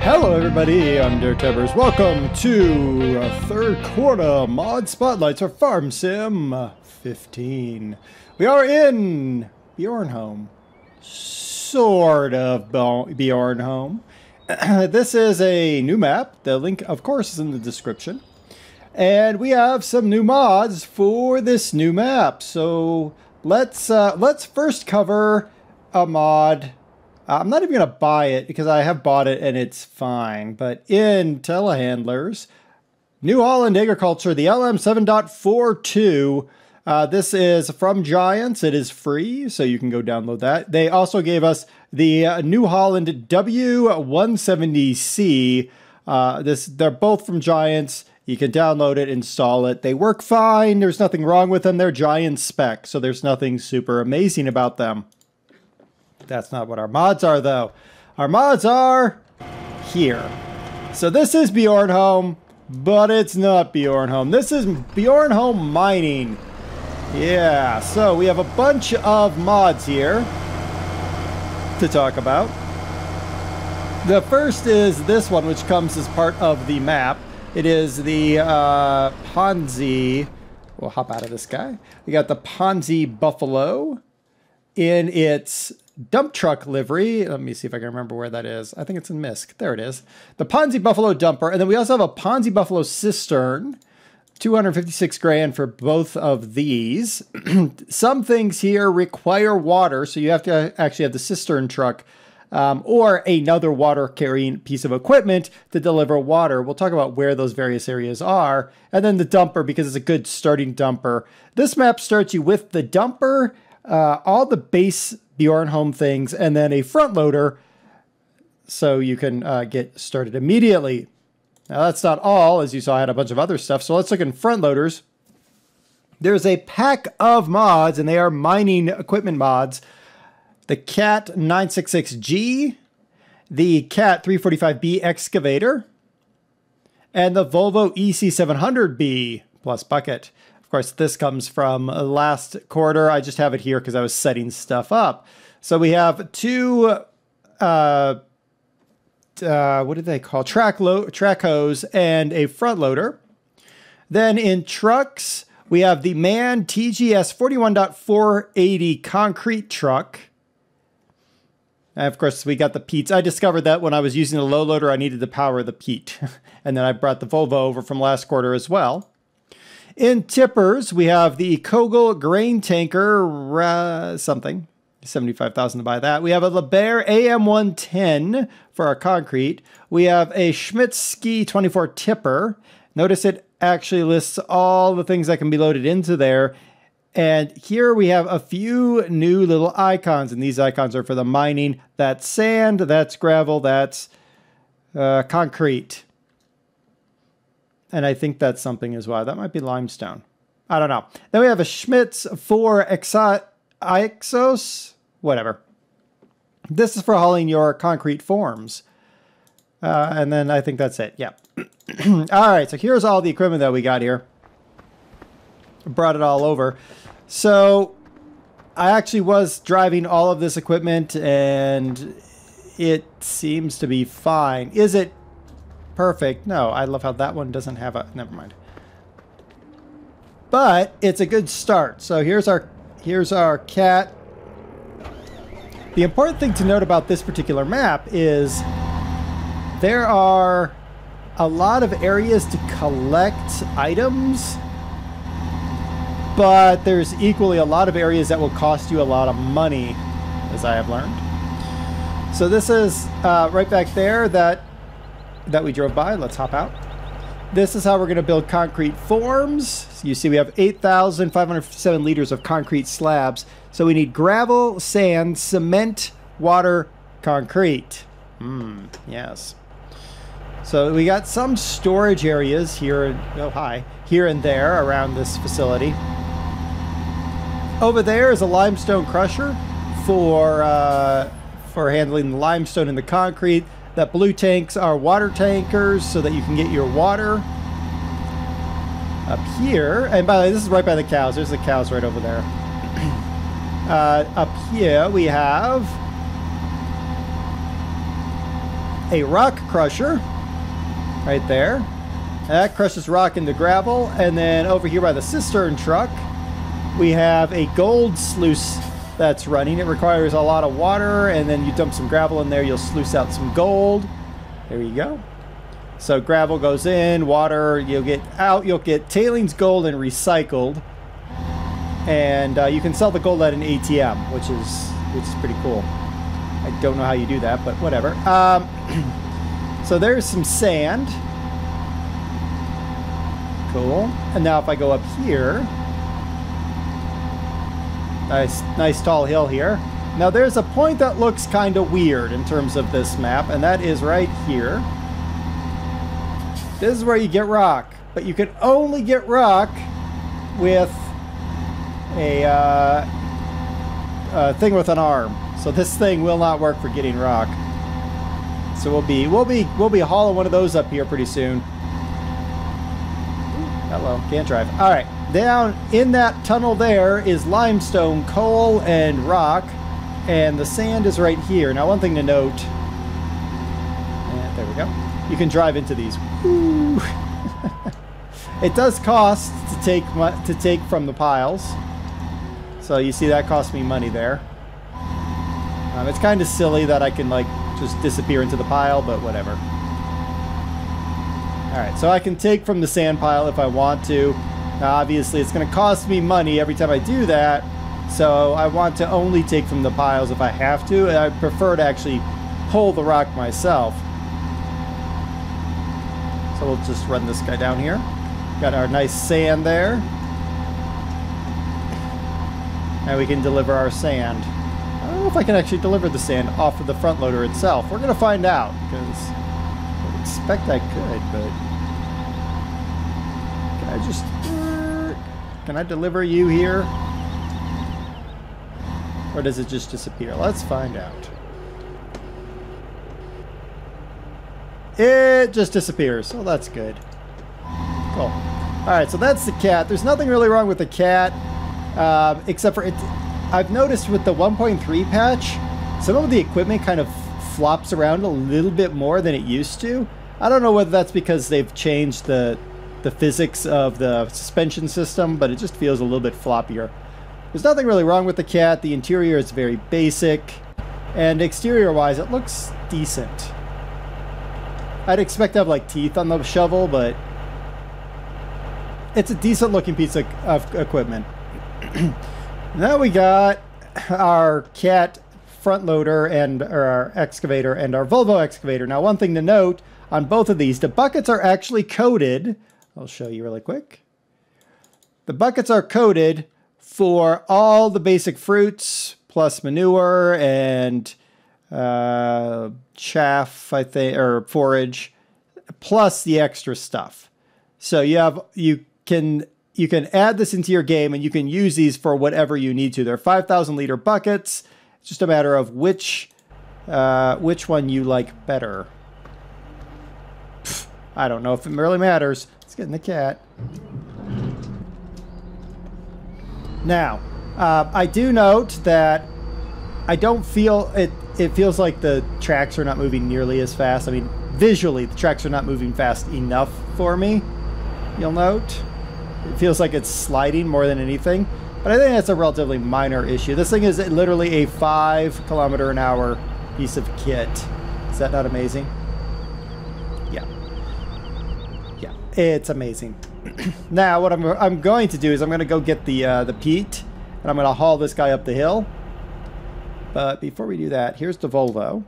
Hello everybody, I'm DerTebbers. Welcome to third quarter mod spotlights for Farm Sim 15. We are in Bjornholm. Sort of Bjornholm. This is a new map. The link, of course, is in the description. And we have some new mods for this new map. So let's first cover a mod. I'm not even going to buy it because I have bought it and it's fine. But in telehandlers, New Holland Agriculture, the LM 7.42. This is from Giants. It is free, so you can go download that. They also gave us the New Holland W170C. They're both from Giants. You can download it, install it. They work fine. There's nothing wrong with them. They're Giant spec, so there's nothing super amazing about them. That's not what our mods are, though. Our mods are here. So this is Bjornholm, but it's not Bjornholm. This is Bjornholm Mining. Yeah, so we have a bunch of mods here to talk about. The first is this one, which comes as part of the map. It is the Ponzi. We'll hop out of this guy. We got the Ponzi Buffalo in its dump truck livery. Let me see if I can remember where that is. I think it's in Misk. There it is. The Ponzi Buffalo dumper. And then we also have a Ponzi Buffalo cistern. 256 grand for both of these. Some things here require water, so you have to actually have the cistern truck or another water carrying piece of equipment to deliver water. We'll talk about where those various areas are. And then the dumper, because it's a good starting dumper. This map starts you with the dumper, all the base Bjornholm things, and then a front loader so you can get started immediately. Now that's not all. As you saw, I had a bunch of other stuff. So let's look in front loaders. There's a pack of mods, and they are mining equipment mods. The Cat 966G, the Cat 345B excavator, and the Volvo EC700B plus bucket. Of course, this comes from last quarter. I just have it here because I was setting stuff up. So we have two, what do they call? Track hose and a front loader. Then in trucks, we have the MAN TGS 41.480 concrete truck. And of course, we got the Peats. I discovered that when I was using the low loader, I needed to power the Peat. And then I brought the Volvo over from last quarter as well. In tippers, we have the Kogel grain tanker, something, 75,000 to buy that. We have a LeBaire AM110 for our concrete. We have a Schmidt-Ski 24 tipper. Notice it actually lists all the things that can be loaded into there. And here we have a few new little icons, and these icons are for the mining. That's sand, that's gravel, that's concrete. And I think that's something as well. That might be limestone. I don't know. Then we have a Schmitz 4 Ixos, whatever. This is for hauling your concrete forms. And then I think that's it. Yeah. All right. So here's all the equipment that we got here. Brought it all over. So I actually was driving all of this equipment and it seems to be fine. Is it perfect? No, I love how that one doesn't have a... Never mind. But it's a good start. So here's our cat. The important thing to note about this particular map is there are a lot of areas to collect items, but there's equally a lot of areas that will cost you a lot of money, as I have learned. So this is right back there that we drove by. Let's hop out. This is how we're going to build concrete forms. So you see we have 8,557 liters of concrete slabs. So we need gravel, sand, cement, water, concrete. Yes. So we got some storage areas here, here and there around this facility. Over there is a limestone crusher for handling the limestone and the concrete. That blue tanks are water tankers so that you can get your water. Up here, and by the way, this is right by the cows. There's the cows right over there. Up here we have a rock crusher right there. That crushes rock into gravel. And then over here by the cistern truck, we have a gold sluice that's running. It requires a lot of water, and then you dump some gravel in there, you'll sluice out some gold. There you go. So gravel goes in, water, you'll get out, you'll get tailings, gold, and recycled. And you can sell the gold at an ATM, which is pretty cool. I don't know how you do that, but whatever. So there's some sand. Cool. And now if I go up here, nice tall hill here. Now there's a point that looks kind of weird in terms of this map, and that is right here. This is where you get rock, but you can only get rock with a thing with an arm. So this thing will not work for getting rock. So we'll be hauling one of those up here pretty soon. Hello, can't drive. All right, down in that tunnel there is limestone, coal, and rock, and the sand is right here. Now, one thing to note. There we go. You can drive into these. Woo. It does cost to take from the piles. So you see that cost me money there. It's kind of silly that I can like just disappear into the pile, but whatever. Alright, so I can take from the sand pile if I want to. Now obviously it's going to cost me money every time I do that. So I want to only take from the piles if I have to. I prefer to actually pull the rock myself. So we'll just run this guy down here. Got our nice sand there. Now we can deliver our sand. I don't know if I can actually deliver the sand off of the front loader itself. We're going to find out, because I would expect I could, but... Can I just... Can I deliver you here? Or does it just disappear? Let's find out. It just disappears. Oh, that's good. Cool. Alright, so that's the cat. There's nothing really wrong with the cat, except for it. I've noticed with the 1.3 patch, some of the equipment kind of flops around a little bit more than it used to. I don't know whether that's because they've changed the physics of the suspension system, but it just feels a little bit floppier. There's nothing really wrong with the cat. The interior is very basic, and exterior-wise, it looks decent. I'd expect to have like teeth on the shovel, but it's a decent looking piece of equipment. Now we got our cat front loader and our excavator and our Volvo excavator. Now one thing to note on both of these, the buckets are actually coated. I'll show you really quick. The buckets are coated for all the basic fruits plus manure and chaff, I think, or forage, plus the extra stuff. So you can add this into your game, and you can use these for whatever you need to. They're 5,000 liter buckets. It's just a matter of which one you like better. Pfft, I don't know if it really matters. Let's get in the cat. Now, I do note that I don't feel it. It feels like the tracks are not moving nearly as fast. I mean, visually, the tracks are not moving fast enough for me. You'll note. It feels like it's sliding more than anything. But I think that's a relatively minor issue. This thing is literally a 5 km/h piece of kit. Is that not amazing? Yeah. Yeah, it's amazing. Now, what I'm going to do is I'm going to go get the peat, and I'm going to haul this guy up the hill. But before we do that, here's the Volvo.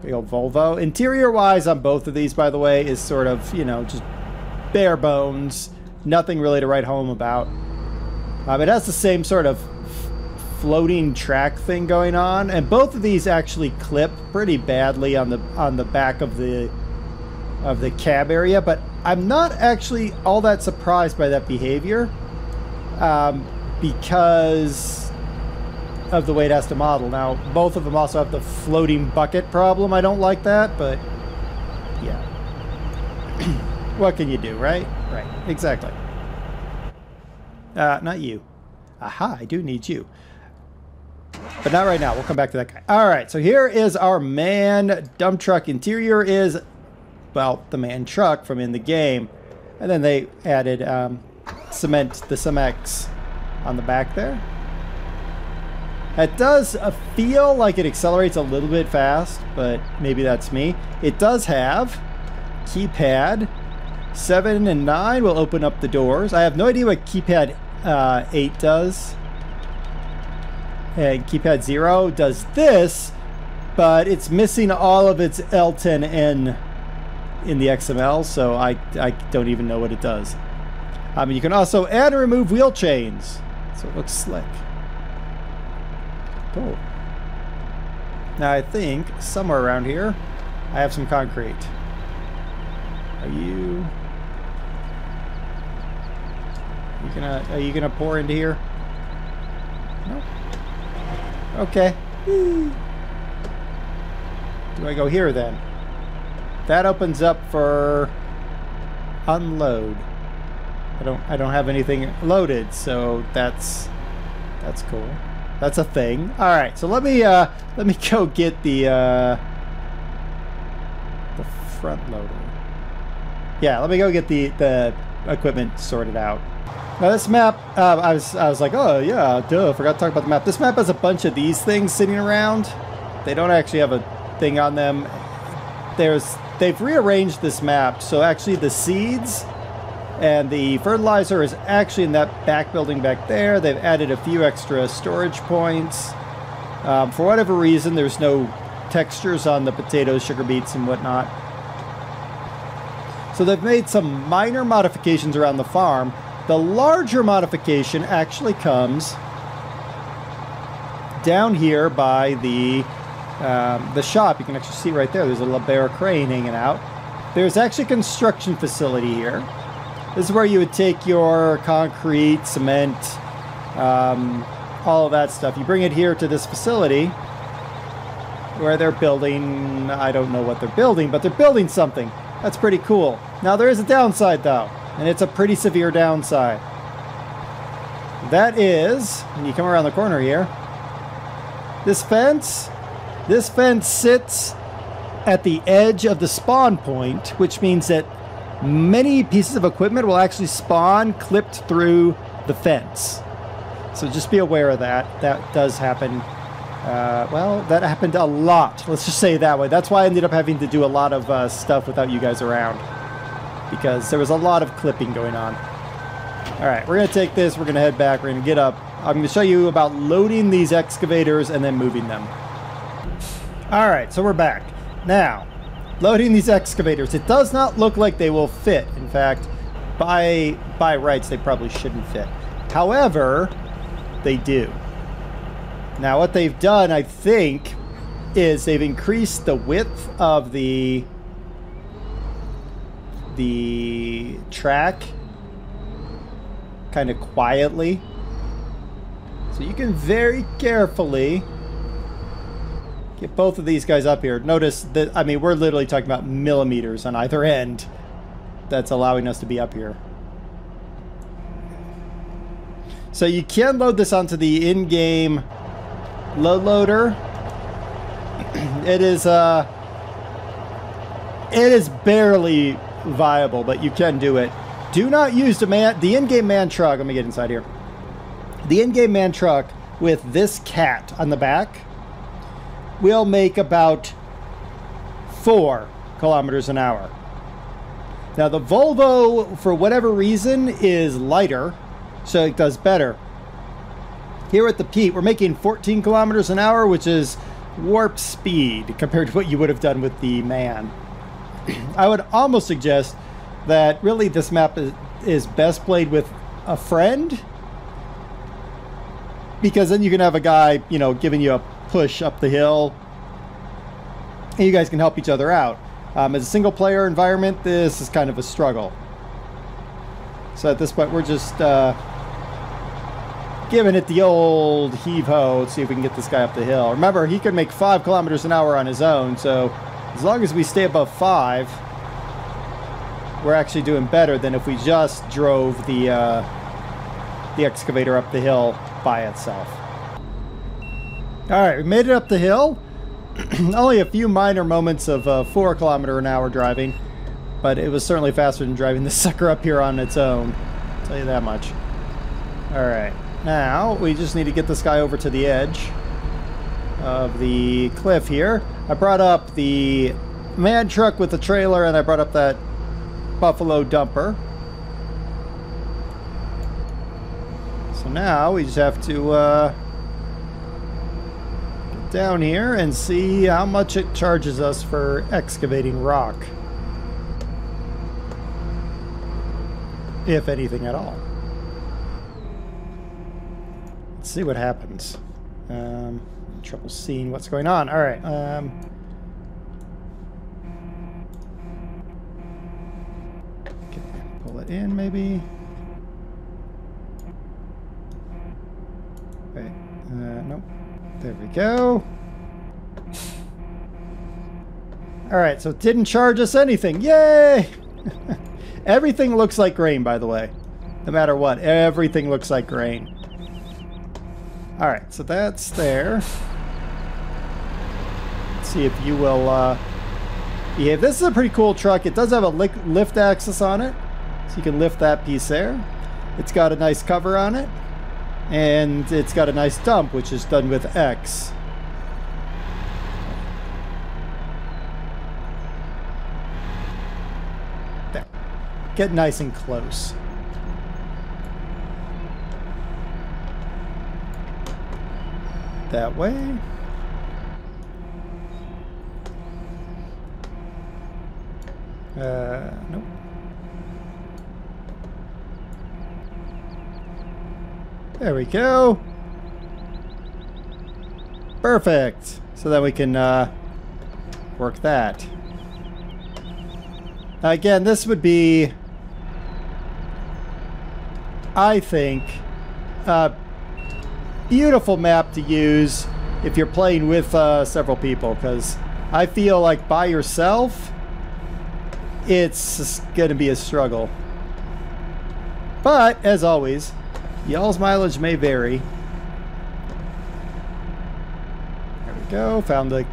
Big old Volvo. Interior-wise on both of these, by the way, is sort of, you know, just bare bones. Nothing really to write home about. It has the same sort of floating track thing going on, and both of these actually clip pretty badly on the back of the cab area. But I'm not actually all that surprised by that behavior, because of the way it has to model. Now, both of them also have the floating bucket problem. I don't like that, but yeah. What can you do, right? Right, exactly. Not you. Aha, I do need you. But not right now. We'll come back to that guy. All right, so here is our man dump truck. Interior is, well, the man truck from in the game. And then they added the Cemex on the back there. It does feel like it accelerates a little bit fast, but maybe that's me. It does have keypad 7 and 9 will open up the doors. I have no idea what keypad 8 does. And keypad 0 does this, but it's missing all of its L10N in the XML, so I don't even know what it does. You can also add and remove wheel chains, so it looks slick. Cool. Now I think somewhere around here I have some concrete. Are you gonna pour into here? No. Okay. Do I go here then? That opens up for unload. I don't have anything loaded, so that's cool. That's a thing. All right, so let me go get the front loader. Yeah, let me go get the equipment sorted out. Now this map, I was like, oh yeah, duh, forgot to talk about the map. This map has a bunch of these things sitting around. They don't actually have a thing on them. They've rearranged this map, so actually the seeds and the fertilizer is actually in that back building back there. They've added a few extra storage points. For whatever reason, there's no textures on the potatoes, sugar beets, and whatnot. So they've made some minor modifications around the farm. The larger modification actually comes down here by the shop. You can actually see right there. There's a LeBaron crane hanging out. There's actually a construction facility here. This is where you would take your concrete, cement, all of that stuff. You bring it here to this facility where they're building, I don't know what they're building, but they're building something. That's pretty cool. Now there is a downside though, and it's a pretty severe downside. That is, when you come around the corner here, this fence sits at the edge of the spawn point, which means that many pieces of equipment will actually spawn clipped through the fence. So just be aware of that. That does happen. Well, that happened a lot. Let's just say it that way. That's why I ended up having to do a lot of stuff without you guys around, because there was a lot of clipping going on. All right, we're going to take this. We're going to head back. We're going to get up. I'm going to show you about loading these excavators and then moving them. All right, so we're back. Now, loading these excavators. It does not look like they will fit. In fact, by rights, they probably shouldn't fit. However, they do. Now, what they've done, I think, is they've increased the width of the track kind of quietly. So you can very carefully get both of these guys up here. Notice that, I mean, we're literally talking about millimeters on either end that's allowing us to be up here. So you can load this onto the in-game load loader. It is barely viable, but you can do it. Do not use the in-game man truck. Let me get inside here. The in-game man truck with this cat on the back will make about 4 kilometers an hour. Now the Volvo, for whatever reason, is lighter, so it does better. Here at the Pete, we're making 14 kilometers an hour, which is warp speed compared to what you would have done with the man. I would almost suggest that really this map is best played with a friend, because then you can have a guy, you know, giving you a push up the hill, and you guys can help each other out. As a single player environment, this is kind of a struggle. So at this point, we're just giving it the old heave-ho. Let's see if we can get this guy up the hill. Remember, he can make 5 kilometers an hour on his own, so as long as we stay above 5, we're actually doing better than if we just drove the excavator up the hill by itself. Alright, we made it up the hill. Only a few minor moments of 4 km/h driving, but it was certainly faster than driving this sucker up here on its own. I'll tell you that much. Alright, now we just need to get this guy over to the edge of the cliff here. I brought up the man truck with the trailer, and I brought up that buffalo dumper. So now we just have to get down here and see how much it charges us for excavating rock. If anything at all. Let's see what happens. Trouble seeing what's going on. Alright. Okay, pull it in maybe. Wait. Nope. There we go. Alright, so it didn't charge us anything. Yay! Everything looks like grain, by the way. No matter what, everything looks like grain. Alright, so that's there. Let's see if you will behave. This is a pretty cool truck. It does have a lift axis on it, so you can lift that piece there. It's got a nice cover on it, and it's got a nice dump, which is done with X. There. Get nice and close. That way. Nope. There we go. Perfect. So then we can work that. Again, this would be, I think, a beautiful map to use if you're playing with several people, because I feel like by yourself, it's going to be a struggle. But, as always, y'all's mileage may vary. There we go. Found the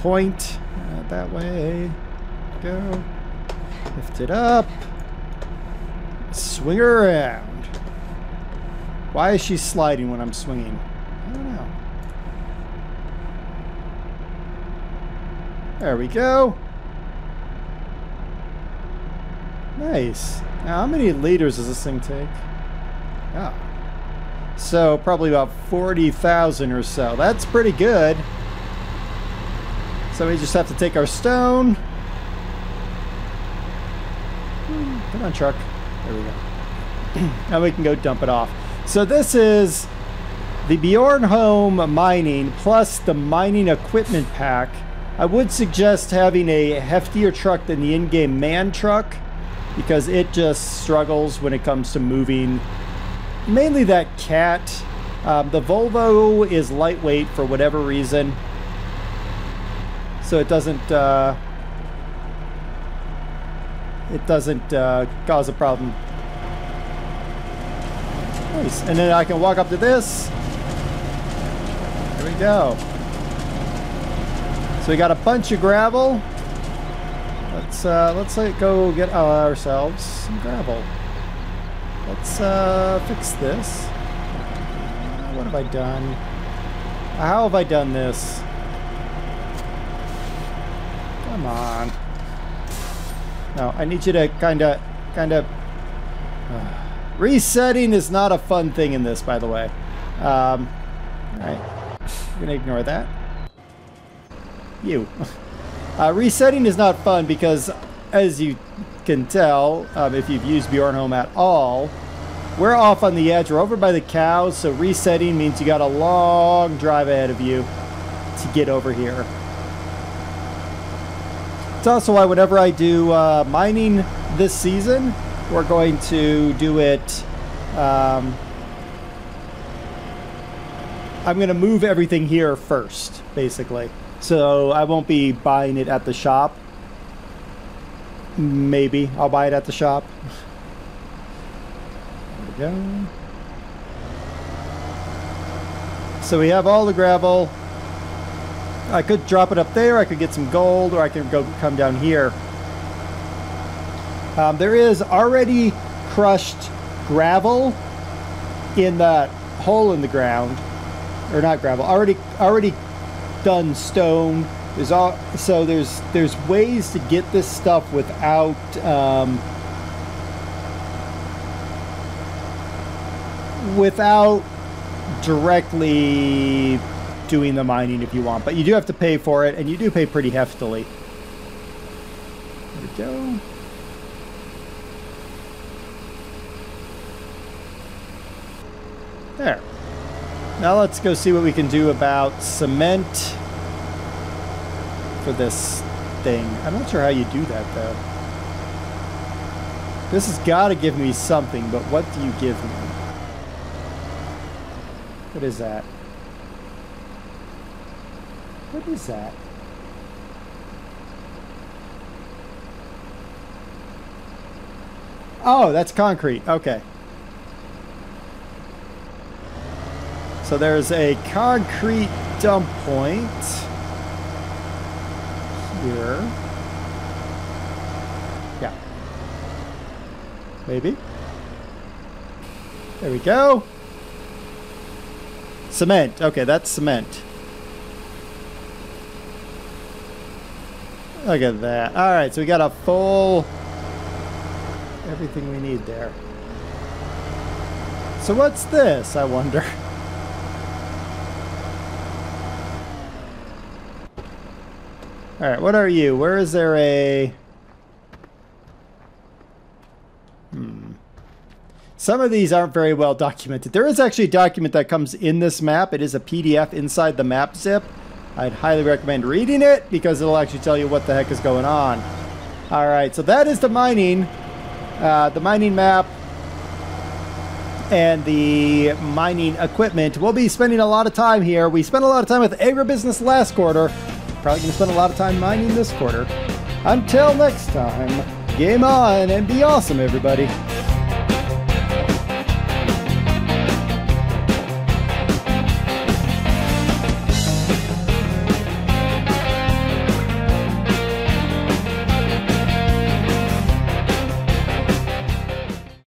point. That way. Go. Lift it up. Swing her around. Why is she sliding when I'm swinging? I don't know. There we go. Nice. Now, how many liters does this thing take? Oh. So, probably about 40,000 or so. That's pretty good. So, we just have to take our stone. Come on, truck. There we go. Now we can go dump it off. So, this is the Bjorn Home Mining plus the mining equipment pack. I would suggest having a heftier truck than the in-game man truck, because it just struggles when it comes to moving. Mainly that cat. The Volvo is lightweight for whatever reason, so it doesn't cause a problem. Nice. And then I can walk up to this. There we go. So we got a bunch of gravel. Let's go get ourselves some gravel. Let's fix this. What have I done? How have I done this? Come on. No, I need you to kind of. Resetting is not a fun thing in this, by the way. All right, I'm gonna ignore that. You. Resetting is not fun because, as you can tell, if you've used Bjorn Home at all, we're off on the edge. We're over by the cows, so resetting means you got a long drive ahead of you to get over here. It's also why whenever I do mining this season, we're going to do it. I'm going to move everything here first, basically. So I won't be buying it at the shop. Maybe I'll buy it at the shop. There we go. So we have all the gravel. I could drop it up there, I could get some gold, or I could come down here. There is already crushed gravel in that hole in the ground. Or not gravel, already done stone. So there's ways to get this stuff without without directly doing the mining if you want, but you do have to pay for it, and you do pay pretty heftily. There we go. There. Now let's go see what we can do about cement for this thing. I'm not sure how you do that, though. This has got to give me something, but what do you give me? What is that? What is that? Oh, that's concrete. Okay. So there's a concrete dump point here. Yeah. Maybe. There we go. Cement. Okay, that's cement. Look at that. All right, so we got a full everything we need there. So what's this, I wonder? All right, what are you? Where is there a... Some of these aren't very well documented. There is actually a document that comes in this map. It is a PDF inside the map zip. I'd highly recommend reading it because it'll actually tell you what the heck is going on. All right, so that is the mining map and the mining equipment. We'll be spending a lot of time here. We spent a lot of time with agribusiness last quarter. Probably going to spend a lot of time mining this quarter. Until next time, game on and be awesome, everybody.